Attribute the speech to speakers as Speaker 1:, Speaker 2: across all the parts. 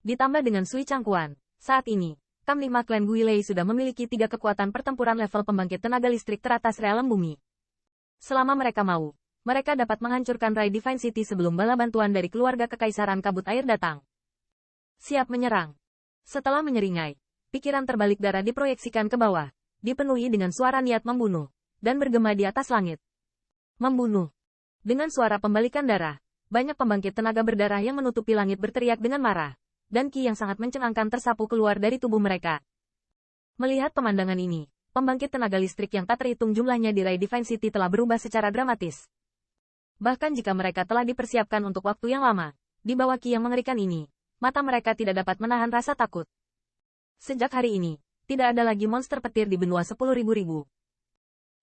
Speaker 1: Ditambah dengan Sui Changquan, saat ini, Kam 5 Klan Guilei sudah memiliki 3 kekuatan pertempuran level pembangkit tenaga listrik teratas realem bumi. Selama mereka mau, mereka dapat menghancurkan Rai Divine City sebelum bala bantuan dari keluarga Kekaisaran Kabut Air datang. Siap menyerang. Setelah menyeringai, pikiran terbalik darah diproyeksikan ke bawah, dipenuhi dengan suara niat membunuh, dan bergema di atas langit. Membunuh. Dengan suara pembalikan darah, banyak pembangkit tenaga berdarah yang menutupi langit berteriak dengan marah, dan ki yang sangat mencengangkan tersapu keluar dari tubuh mereka. Melihat pemandangan ini, pembangkit tenaga listrik yang tak terhitung jumlahnya di Rai Divine City telah berubah secara dramatis. Bahkan jika mereka telah dipersiapkan untuk waktu yang lama, di bawah ki yang mengerikan ini, mata mereka tidak dapat menahan rasa takut. Sejak hari ini, tidak ada lagi monster petir di benua 10.000.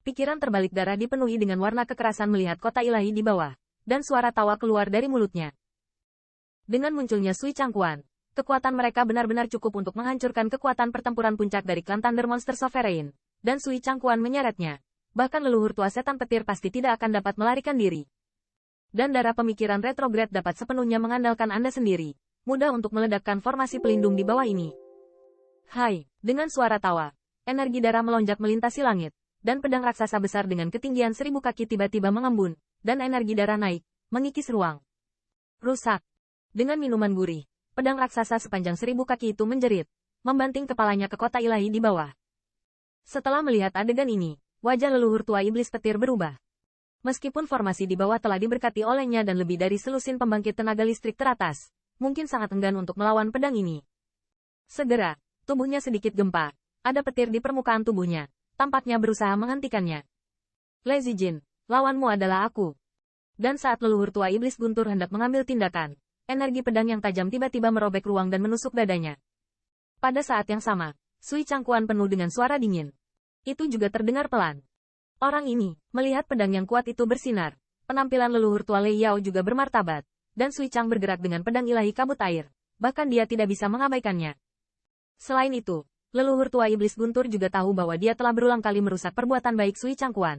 Speaker 1: Pikiran terbalik darah dipenuhi dengan warna kekerasan melihat kota ilahi di bawah, dan suara tawa keluar dari mulutnya. Dengan munculnya Sui Changquan, kekuatan mereka benar-benar cukup untuk menghancurkan kekuatan pertempuran puncak dari klan Thunder Monster Sovereign, dan Sui Changquan menyeretnya. Bahkan leluhur tua setan petir pasti tidak akan dapat melarikan diri. Dan darah pemikiran retrograde dapat sepenuhnya mengandalkan Anda sendiri, mudah untuk meledakkan formasi pelindung di bawah ini. Hai, dengan suara tawa, energi darah melonjak melintasi langit, dan pedang raksasa besar dengan ketinggian 1000 kaki tiba-tiba mengembun, dan energi darah naik, mengikis ruang. Rusak. Dengan minuman gurih, pedang raksasa sepanjang 1000 kaki itu menjerit, membanting kepalanya ke kota ilahi di bawah. Setelah melihat adegan ini, wajah leluhur tua iblis petir berubah. Meskipun formasi di bawah telah diberkati olehnya dan lebih dari selusin pembangkit tenaga listrik teratas, mungkin sangat enggan untuk melawan pedang ini. Segera, tubuhnya sedikit gempa, ada petir di permukaan tubuhnya. Tampaknya berusaha menghentikannya. Lazy Jin, lawanmu adalah aku. Dan saat leluhur tua iblis guntur hendak mengambil tindakan, energi pedang yang tajam tiba-tiba merobek ruang dan menusuk dadanya. Pada saat yang sama, Sui Changquan penuh dengan suara dingin. Itu juga terdengar pelan. Orang ini, melihat pedang yang kuat itu bersinar, penampilan leluhur tua Lei Yao juga bermartabat, dan Sui Chang bergerak dengan pedang ilahi kabut air, bahkan dia tidak bisa mengabaikannya. Selain itu, leluhur tua iblis guntur juga tahu bahwa dia telah berulang kali merusak perbuatan baik Sui Changquan.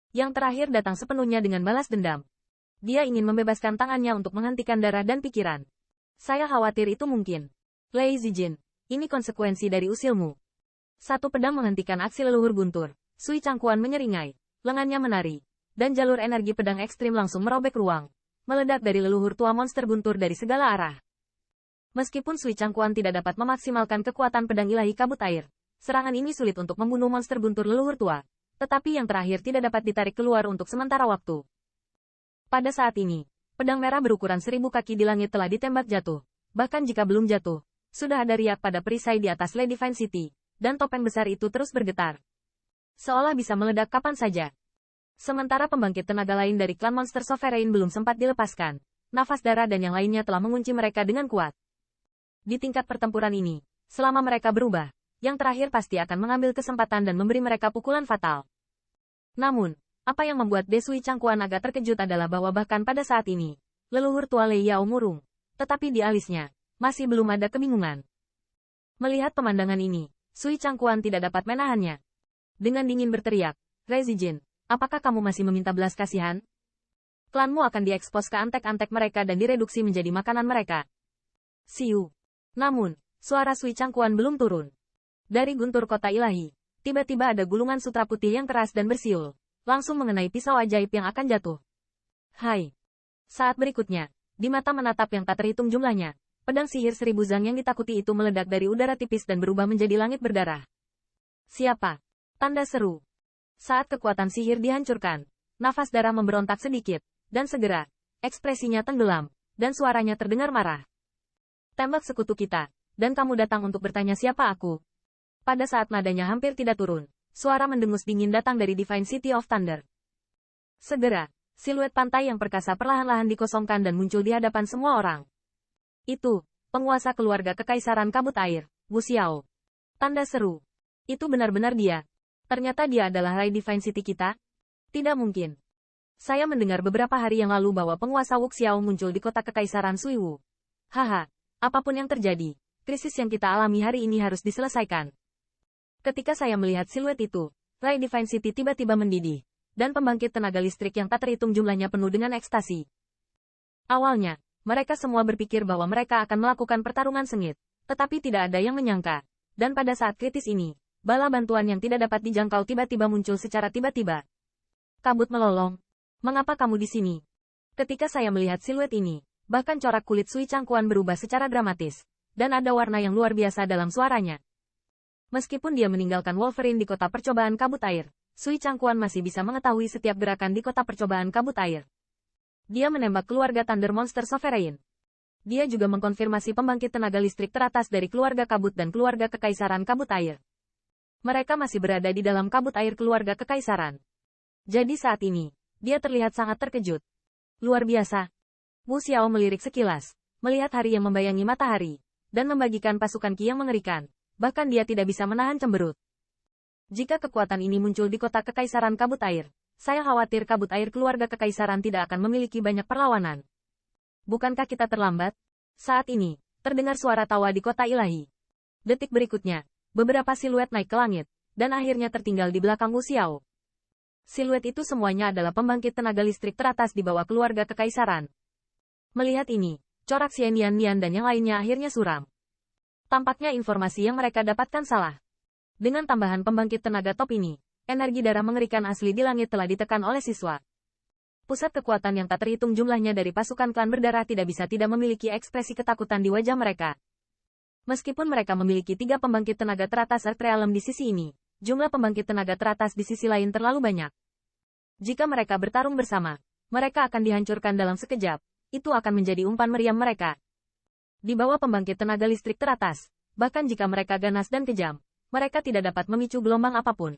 Speaker 1: Yang terakhir datang sepenuhnya dengan balas dendam. Dia ingin membebaskan tangannya untuk menghentikan darah dan pikiran. Saya khawatir itu mungkin. Lei Zijin, ini konsekuensi dari usilmu. Satu pedang menghentikan aksi leluhur guntur. Sui Changquan menyeringai, lengannya menari, dan jalur energi pedang ekstrim langsung merobek ruang, meledak dari leluhur tua monster guntur dari segala arah. Meskipun Sui Changquan tidak dapat memaksimalkan kekuatan pedang ilahi kabut air, serangan ini sulit untuk membunuh monster guntur leluhur tua, tetapi yang terakhir tidak dapat ditarik keluar untuk sementara waktu. Pada saat ini, pedang merah berukuran 1000 kaki di langit telah ditembak jatuh, bahkan jika belum jatuh, sudah ada riak pada perisai di atas Rai Divine City, dan topeng besar itu terus bergetar. Seolah bisa meledak kapan saja. Sementara pembangkit tenaga lain dari klan Monster Sovereign belum sempat dilepaskan, nafas darah dan yang lainnya telah mengunci mereka dengan kuat. Di tingkat pertempuran ini, selama mereka berubah, yang terakhir pasti akan mengambil kesempatan dan memberi mereka pukulan fatal. Namun, apa yang membuat Sui Changquan agak terkejut adalah bahwa bahkan pada saat ini, leluhur tua Lei Yao murung, tetapi di alisnya, masih belum ada kebingungan. Melihat pemandangan ini, Sui Changquan tidak dapat menahannya. Dengan dingin berteriak, Lei Zijin, apakah kamu masih meminta belas kasihan? Klanmu akan diekspos ke antek-antek mereka dan direduksi menjadi makanan mereka. Siu. Namun, suara Sui Changquan belum turun. Dari guntur kota ilahi, tiba-tiba ada gulungan sutra putih yang keras dan bersiul, langsung mengenai pisau ajaib yang akan jatuh. Hai. Saat berikutnya, di mata menatap yang tak terhitung jumlahnya, pedang sihir 1000 zang yang ditakuti itu meledak dari udara tipis dan berubah menjadi langit berdarah. Siapa? Tanda seru. Saat kekuatan sihir dihancurkan, nafas darah memberontak sedikit, dan segera, ekspresinya tenggelam, dan suaranya terdengar marah. Tembak sekutu kita, dan kamu datang untuk bertanya siapa aku. Pada saat nadanya hampir tidak turun, suara mendengus dingin datang dari Divine City of Thunder. Segera, siluet pantai yang perkasa perlahan-lahan dikosongkan dan muncul di hadapan semua orang. Itu, penguasa keluarga Kekaisaran Kabut Air, Wu Xiao. Tanda seru. Itu benar-benar dia. Ternyata dia adalah Rai Divine City kita? Tidak mungkin. Saya mendengar beberapa hari yang lalu bahwa penguasa Wu Xiao muncul di kota Kekaisaran Suiwu. Haha. Apapun yang terjadi, krisis yang kita alami hari ini harus diselesaikan. Ketika saya melihat siluet itu, Rai Divine City tiba-tiba mendidih, dan pembangkit tenaga listrik yang tak terhitung jumlahnya penuh dengan ekstasi. Awalnya, Mereka semua berpikir bahwa mereka akan melakukan pertarungan sengit, tetapi tidak ada yang menyangka. Dan pada saat kritis ini, bala bantuan yang tidak dapat dijangkau tiba-tiba muncul secara tiba-tiba. Kabut melolong. Mengapa kamu di sini? Ketika saya melihat siluet ini, bahkan corak kulit Sui Changquan berubah secara dramatis, dan ada warna yang luar biasa dalam suaranya. Meskipun dia meninggalkan Wolverine di kota percobaan kabut air, Sui Changquan masih bisa mengetahui setiap gerakan di kota percobaan kabut air. Dia menembak keluarga Thunder Monster Sovereign. Dia juga mengkonfirmasi pembangkit tenaga listrik teratas dari keluarga kabut dan keluarga kekaisaran kabut air. Mereka masih berada di dalam kabut air keluarga kekaisaran. Jadi saat ini, dia terlihat sangat terkejut. Luar biasa. Wu Xiao melirik sekilas, melihat hari yang membayangi matahari, dan membagikan pasukan Qi yang mengerikan. Bahkan dia tidak bisa menahan cemberut. Jika kekuatan ini muncul di kota kekaisaran kabut air, saya khawatir kabut air keluarga kekaisaran tidak akan memiliki banyak perlawanan. Bukankah kita terlambat? Saat ini, terdengar suara tawa di kota ilahi. Detik berikutnya, beberapa siluet naik ke langit, dan akhirnya tertinggal di belakang Wu Xiao. Siluet itu semuanya adalah pembangkit tenaga listrik teratas di bawah keluarga kekaisaran. Melihat ini, corak Xian Yan Nian dan yang lainnya akhirnya suram. Tampaknya informasi yang mereka dapatkan salah. Dengan tambahan pembangkit tenaga top ini, energi darah mengerikan asli di langit telah ditekan oleh siswa. Pusat kekuatan yang tak terhitung jumlahnya dari pasukan klan berdarah tidak bisa tidak memiliki ekspresi ketakutan di wajah mereka. Meskipun mereka memiliki 3 pembangkit tenaga teratas Earth Realm di sisi ini, jumlah pembangkit tenaga teratas di sisi lain terlalu banyak. Jika mereka bertarung bersama, mereka akan dihancurkan dalam sekejap. Itu akan menjadi umpan meriam mereka. Di bawah pembangkit tenaga listrik teratas, bahkan jika mereka ganas dan kejam, mereka tidak dapat memicu gelombang apapun.